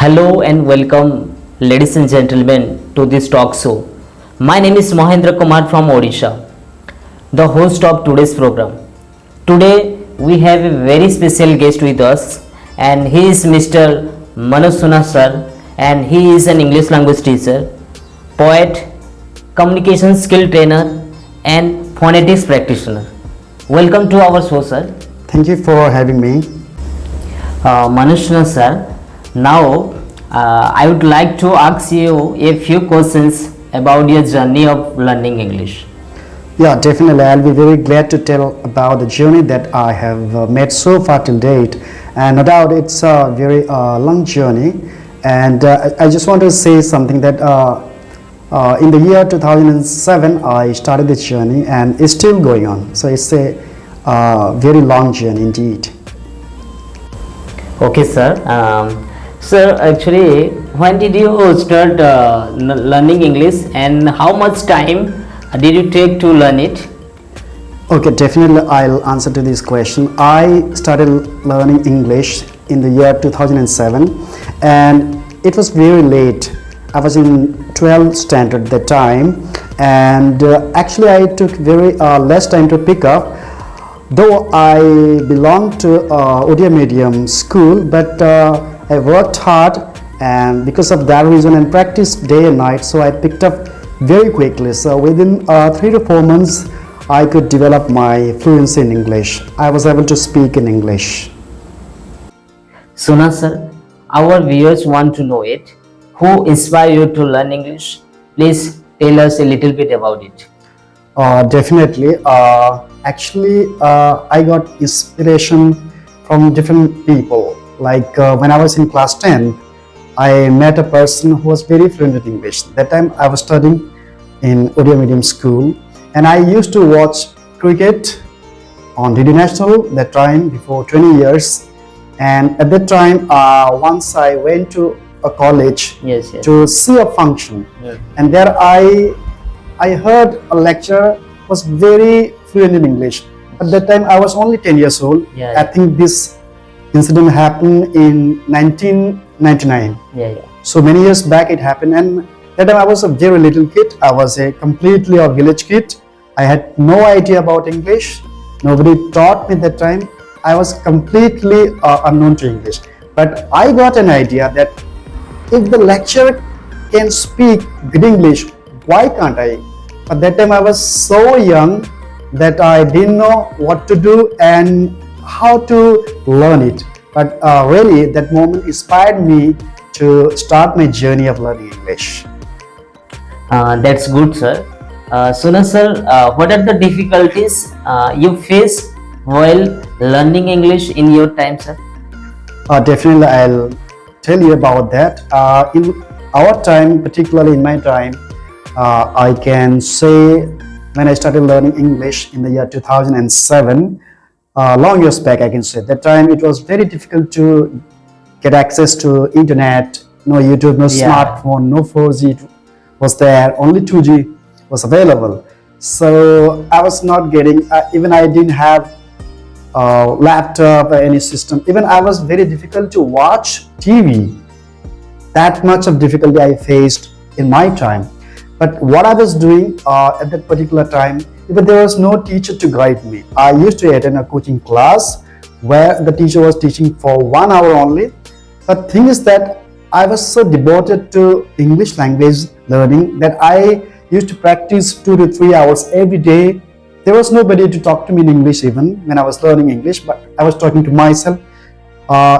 Hello and welcome, ladies and gentlemen, to this talk show. My name is Mahendra Kumar from Odisha, the host of today's program. Today we have a very special guest with us, and he is Mr. Manoj Suna sir, and he is an English language teacher, poet, communication skill trainer, and phonetics practitioner. Welcome to our show, sir. Thank you for having me. Manoj suna sir, now I would like to ask you a few questions about your journey of learning English. Yeah, definitely. I'll be very glad to tell about the journey that I have made so far till date. And no doubt it's a very long journey. And I just want to say something that in the year 2007, I started this journey and it's still going on. So it's a very long journey indeed. Okay, sir. Sir, actually, when did you start learning English, and how much time did you take to learn it? Okay, definitely I'll answer to this question. I started learning English in the year 2007 and it was very late. I was in 12th standard at that time, and actually I took very less time to pick up. Though I belonged to Odia medium school, but I worked hard, and because of that reason and practiced day and night, so I picked up very quickly. So within 3 to 4 months, I could develop my fluency in English. I was able to speak in English. Suna sir, our viewers want to know it. Who inspired you to learn English? Please tell us a little bit about it. Definitely. Actually, I got inspiration from different people. Like when I was in class 10, I met a person who was very fluent with English. That time I was studying in Odia medium school, and I used to watch cricket on DD National that time before 20 years. And at that time, once I went to a college to see a function, and there I heard a lecturer was very fluent in English. At that time, I was only 10 years old. I think this incident happened in 1999. So many years back it happened, and that time I was a very little kid. I was a completely a village kid. I had no idea about English. Nobody taught me that time. I was completely unknown to English. But I got an idea that if the lecturer can speak good English, why can't I? At that time I was so young that I didn't know what to do and how to learn it. But really that moment inspired me to start my journey of learning English. That's good, sir. Suna sir, what are the difficulties you faced while learning English in your time, sir? Definitely, I'll tell you about that. In our time, particularly in my time, I can say when I started learning English in the year 2007, long years back, I can say that time it was very difficult to get access to internet. No YouTube, no smartphone, no 4G was there. Only 2G was available. So I was not getting. Even I didn't have laptop or any system. Even I was very difficult to watch TV. That much of difficulty I faced in my time. But what I was doing at that particular time, even there was no teacher to guide me. I used to attend a coaching class where the teacher was teaching for 1 hour only. But thing is that I was so devoted to English language learning that I used to practice 2 to 3 hours every day. There was nobody to talk to me in English even when I was learning English, but I was talking to myself.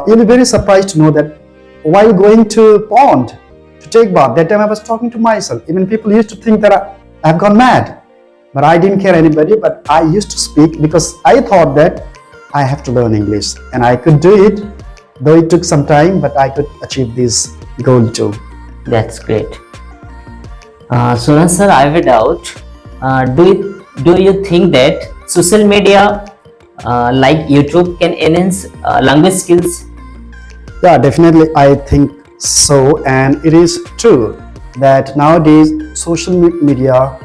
You'll be very surprised to know that while going to pond to take bath, that time I was talking to myself. Even people used to think that I've gone mad, but I didn't care anybody. But I used to speak because I thought that I have to learn English, and I could do it, though it took some time, but I could achieve this goal too. That's great. Suna sir, I have a doubt. Do you think that social media like YouTube can enhance language skills? Yeah, definitely I think so, and it is true that nowadays social media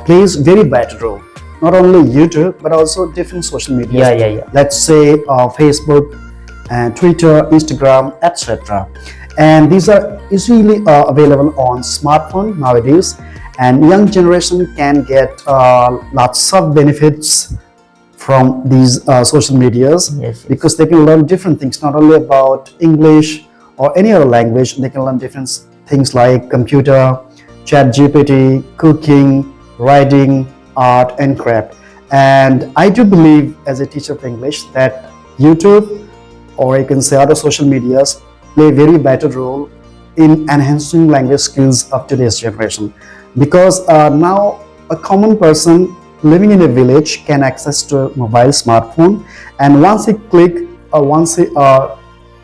plays very vital role. Not only YouTube but also different social media. Let's say Facebook and Twitter, Instagram, etc. and these are easily available on smartphone nowadays, and young generation can get lots of benefits from these social medias, Yes, yes. because they can learn different things, not only about English or any other language. They can learn different things like computer, chat GPT, cooking, writing, art, and craft. And I do believe, as a teacher of English, that YouTube, or you can say other social medias, play a very vital role in enhancing language skills of today's generation, because now a common person living in a village can access to a mobile smartphone, and once he click, or once he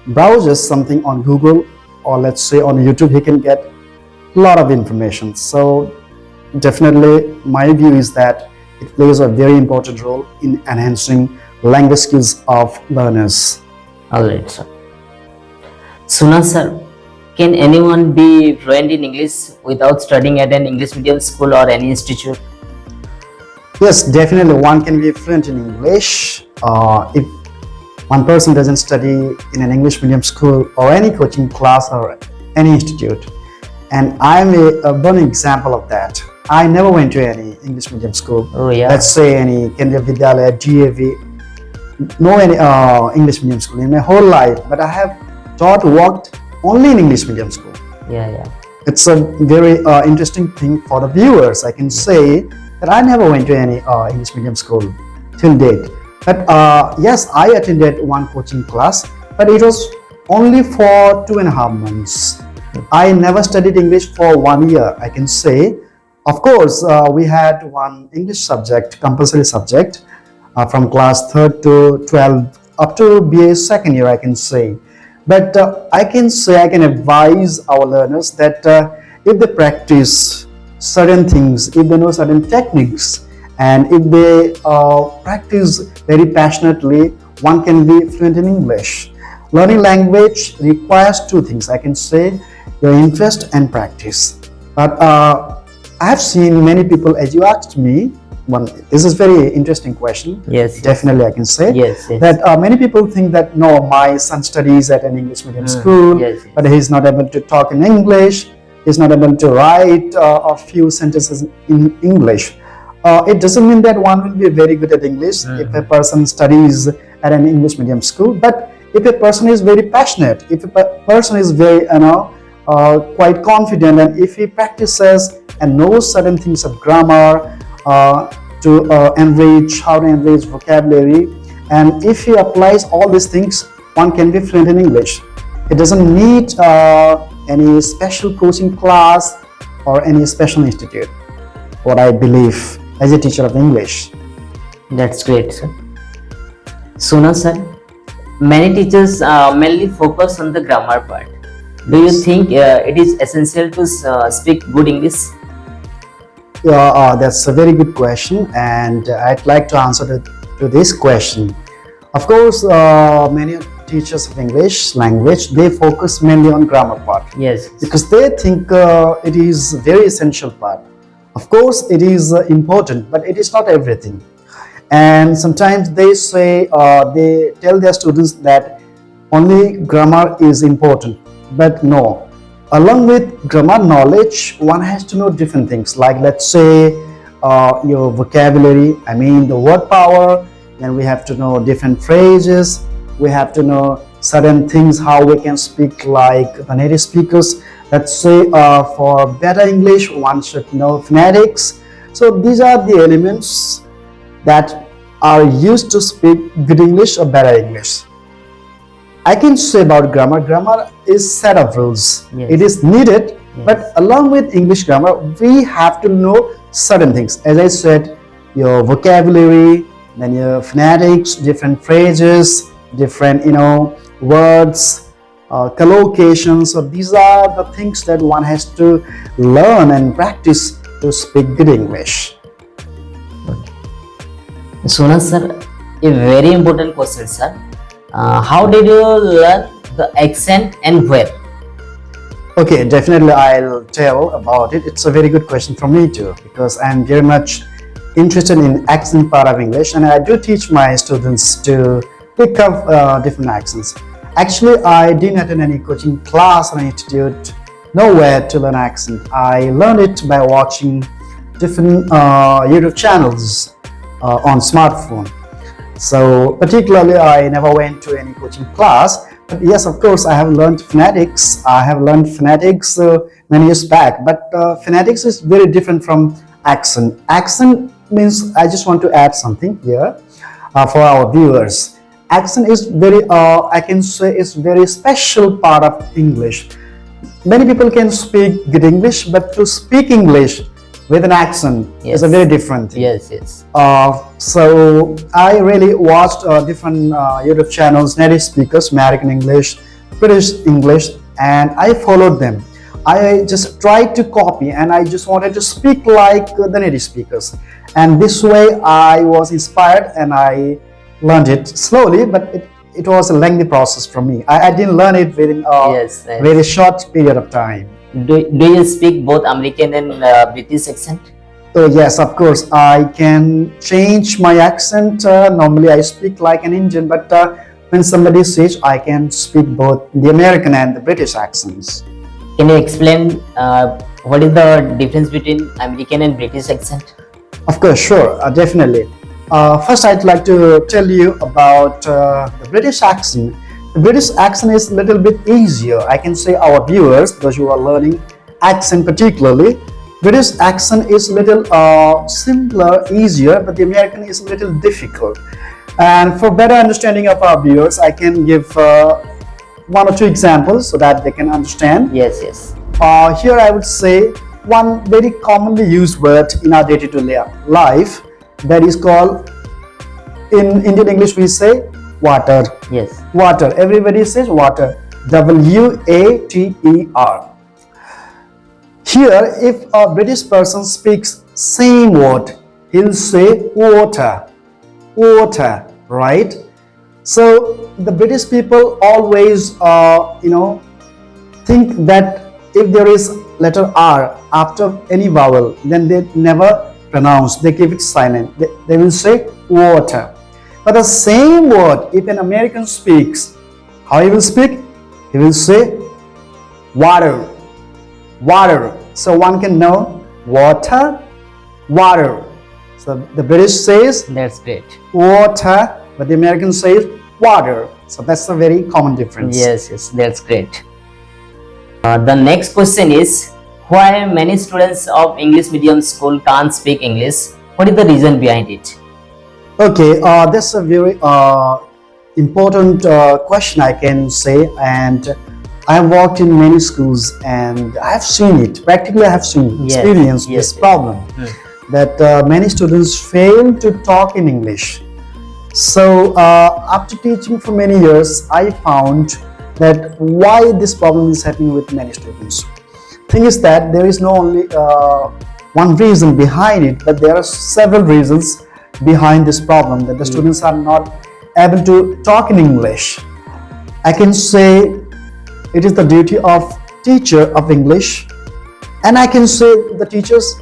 browses something on Google, or let's say on YouTube, he can get a lot of information. So definitely my view is that it plays a very important role in enhancing language skills of learners. Alright, sir. Suna sir, can anyone be fluent in English without studying at an English medium school or any institute? Yes, definitely one can be fluent in English if one person doesn't study in an English medium school or any coaching class or any institute. And I'm a born example of that. I never went to any English medium school. Oh yeah. Let's say any Kendriya Vidyalaya, GAV, no any English medium school in my whole life. But I have worked only in English medium school. Yeah. It's a very interesting thing for the viewers. I can say that I never went to any English medium school till date. But yes, I attended one coaching class, but it was only for 2.5 months. I never studied English for 1 year, I can say. Of course, we had one English subject, compulsory subject, from class 3rd to 12th, up to BA second year, I can say. But I can advise our learners that if they practice certain things, if they know certain techniques, and if they practice very passionately, one can be fluent in English. Learning language requires two things, I can say, your interest and practice. But I have seen many people, as you asked me, this is very interesting question. Yes. Definitely, I can say Yes. that many people think that no, my son studies at an English medium school, yes. but he's not able to talk in English. He's not able to write a few sentences in English. It doesn't mean that one will be very good at English if a person studies at an English medium school. But if a person is very passionate, if a person is very, quite confident, and if he practices and knows certain things of grammar to enrich, how to enrich vocabulary, and if he applies all these things, one can be fluent in English. It doesn't need any special coaching class or any special institute, what I believe as a teacher of English. That's great, sir. Suna sir, many teachers mainly focus on the grammar part. Do you think it is essential to speak good English? Yeah, that's a very good question, and I'd like to answer to this question. Of course, many teachers of English language, they focus mainly on grammar part. Yes. Because they think it is very essential part. Of course, it is important, but it is not everything. And sometimes they say, they tell their students that only grammar is important. But no, along with grammar knowledge, one has to know different things, like let's say your vocabulary, I mean the word power. Then we have to know different phrases. We have to know certain things, how we can speak like the native speakers. Let's say for better English, one should know phonetics. So these are the elements that are used to speak good English or better English. I can say about grammar. Grammar is set of rules. Yes. It is needed, Yes. but along with English grammar, we have to know certain things. As I said, your vocabulary, then your phonetics, different phrases, different words, collocations. So these are the things that one has to learn and practice to speak good English. Suna sir, a very important question, sir. How did you learn the accent and where? Okay, definitely I'll tell about it. It's a very good question for me too, because I'm very much interested in accent part of English, and I do teach my students to pick up different accents. Actually, I didn't attend any coaching class or institute, nowhere to learn accent. I learned it by watching different YouTube channels on smartphone. So particularly, I never went to any coaching class. But yes, of course, I have learned phonetics. I have learned phonetics many years back. But phonetics is very different from accent. Accent means, I just want to add something here for our viewers. Accent is very, I can say, it's very special part of English. Many people can speak good English, but to speak English with an accent is a very different thing. Yes. So I really watched different YouTube channels, native speakers, American English, British English, and I followed them. I just tried to copy, and I just wanted to speak like the native speakers. And this way I was inspired, and I learned it slowly, but it was a lengthy process for me. I didn't learn it within a very short period of time. Do you speak both American and British accent? So yes, of course, I can change my accent. Normally I speak like an Indian, but when somebody says, I can speak both the American and the British accents. Can you explain what is the difference between American and British accent? Of course, sure, definitely. First, I'd like to tell you about the British accent. The British accent is a little bit easier. I can say our viewers, those who are learning accent particularly, British accent is a little simpler, easier, but the American is a little difficult. And for better understanding of our viewers, I can give one or two examples so that they can understand. Yes. Here I would say one very commonly used word in our day-to-day life, that is called, in Indian English we say, water. Yes. Water. Everybody says water. W-A-T-E-R. Here, if a British person speaks same word, he'll say water. Water, right? So the British people always, think that if there is letter R after any vowel, then they never pronounce. They keep it silent. They will say water. But the same word, if an American speaks, how he will speak? He will say water. Water. So one can know water, water. So the British says That's great. water, but the American says water. So that's a very common difference. Yes, that's great. The next question is, why many students of English medium school can't speak English? What is the reason behind it? Okay, that's a very important question, I can say, and I have worked in many schools and I have seen it. Practically, I have experienced this problem that many students fail to talk in English. So after teaching for many years, I found that why this problem is happening with many students. Thing is that there is no only one reason behind it, but there are several reasons behind this problem, that the students are not able to talk in English. I can say it is the duty of teacher of English, and I can say the teachers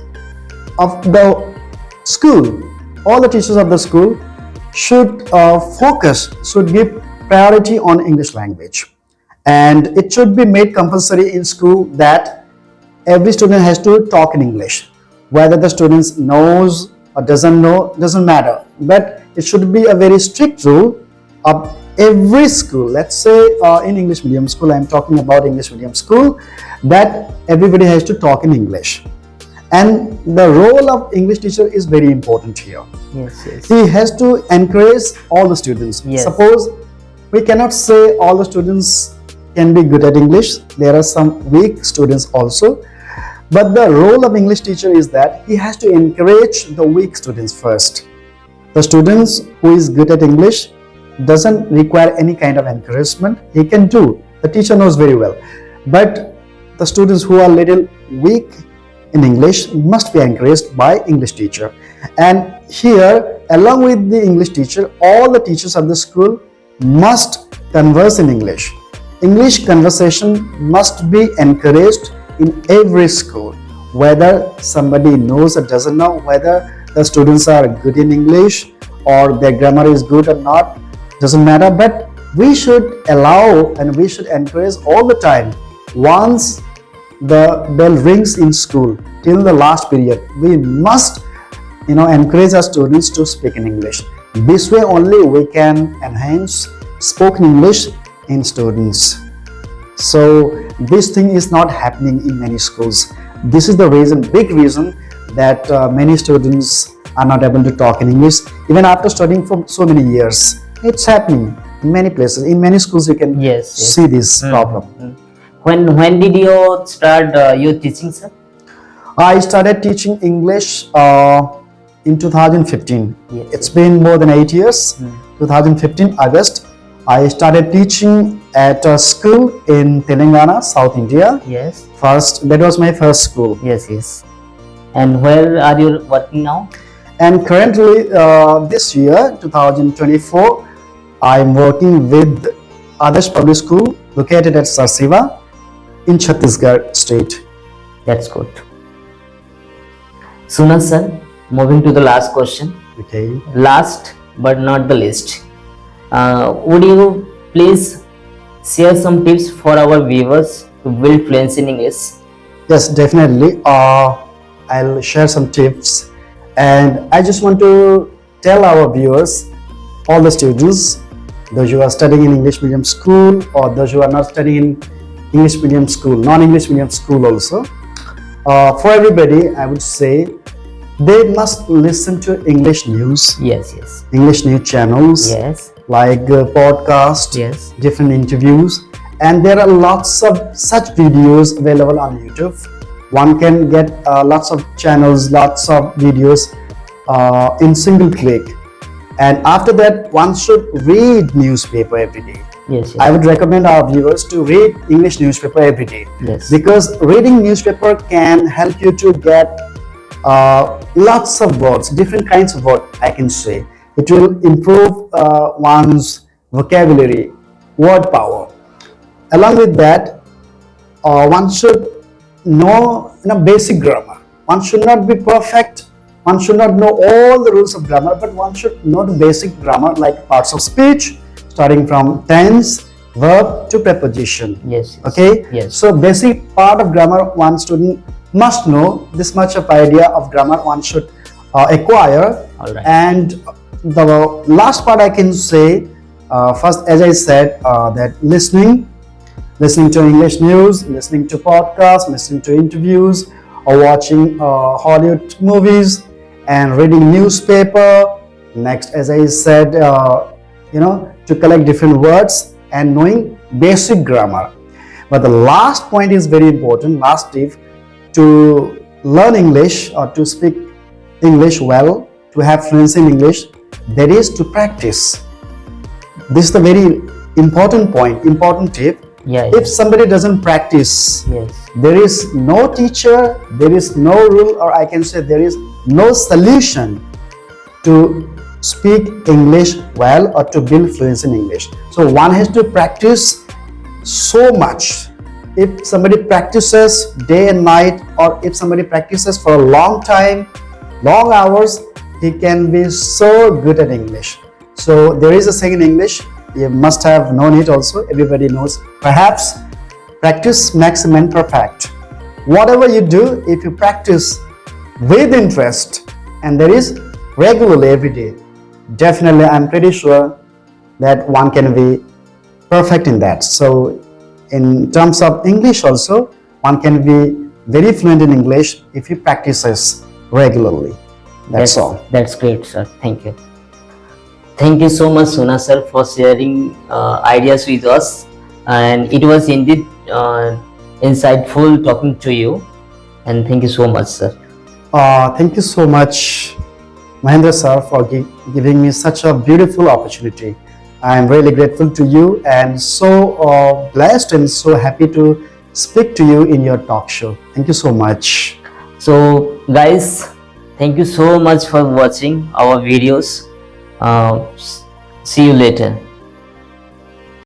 of the school. All the teachers of the school should should give priority on English language, and it should be made compulsory in school that every student has to talk in English. Whether the students knows or doesn't know, doesn't matter, but it should be a very strict rule of every school. Let's say in English medium school, I'm talking about English medium school, that everybody has to talk in English. And the role of English teacher is very important here. Yes. He has to encourage all the students. Yes. Suppose we cannot say all the students can be good at English. There are some weak students also. But the role of English teacher is that he has to encourage the weak students first. The students who is good at English doesn't require any kind of encouragement. He can do. The teacher knows very well. But the students who are little weak in English must be encouraged by English teacher. And here, along with the English teacher, all the teachers of the school must converse in English. English conversation must be encouraged in every school, whether somebody knows or doesn't know, whether the students are good in English or their grammar is good or not, doesn't matter, but we should allow and we should encourage all the time. Once the bell rings in school till the last period, we must encourage our students to speak in English. This way only we can enhance spoken English in students. So this thing is not happening in many schools. This is the reason, big reason, that many students are not able to talk in English even after studying for so many years. It's happening in many places. In many schools you can see this problem. When did you start your teaching, sir? I started teaching English in 2015. Yes. It's been more than 8 years. 2015 August, I started teaching at a school in Telangana, South India. Yes. That was my first school. Yes. And where are you working now? And currently, this year, 2024, I'm working with Adarsh Public School located at Sarsiva in Chhattisgarh state. That's good. Suna sir, moving to the last question. Okay. Last but not the least. Would you please share some tips for our viewers to build fluency in English? Yes, definitely. I'll share some tips, and I just want to tell our viewers, all the students, those who are studying in English medium school or those who are not studying in English medium school, non-English medium school also, for everybody, I would say they must listen to English news. Yes. English news channels. Yes. Like podcast, Yes. different interviews, and there are lots of such videos available on YouTube. One can get lots of channels, lots of videos in single click, and after that one should read newspaper every day. Yes. I would recommend our viewers to read English newspaper every day. Yes. Because reading newspaper can help you to get lots of words, different kinds of words, I can say. It will improve one's vocabulary, word power. Along with that, one should know basic grammar. One should not be perfect. One should not know all the rules of grammar, but one should know the basic grammar like parts of speech, starting from tense, verb to preposition. Yes. Okay. Yes. So basic part of grammar one student must know. This much of idea of grammar one should acquire. All right. And the last part I can say, first, as I said, that listening to English news, listening to podcasts, listening to interviews, or watching Hollywood movies, and reading newspaper. Next, as I said, to collect different words and knowing basic grammar. But the last point is very important. Last tip to learn English or to speak English well, to have fluency in English, that is to practice. This is the very important point, important tip. Yeah. If somebody doesn't practice, Yes. there is no teacher, there is no rule, or I can say there is no solution to speak English well or to build fluency in English. So one has to practice so much. If somebody practices day and night, or if somebody practices for a long time, long hours, he can be so good at English. So there is a saying in English, you must have known it also, everybody knows. Perhaps practice makes a man perfect. Whatever you do, if you practice with interest, and there is regularly every day, definitely I'm pretty sure that one can be perfect in that. So in terms of English also, one can be very fluent in English if he practices regularly. That's all. That's great, sir. Thank you. Thank you so much, Suna sir, for sharing ideas with us, and it was indeed insightful talking to you. And thank you so much, sir. Thank you so much, Mahendra sir, for giving me such a beautiful opportunity. I am really grateful to you and so blessed and so happy to speak to you in your talk show. Thank you so much. So, guys, thank you so much for watching our videos. See you later.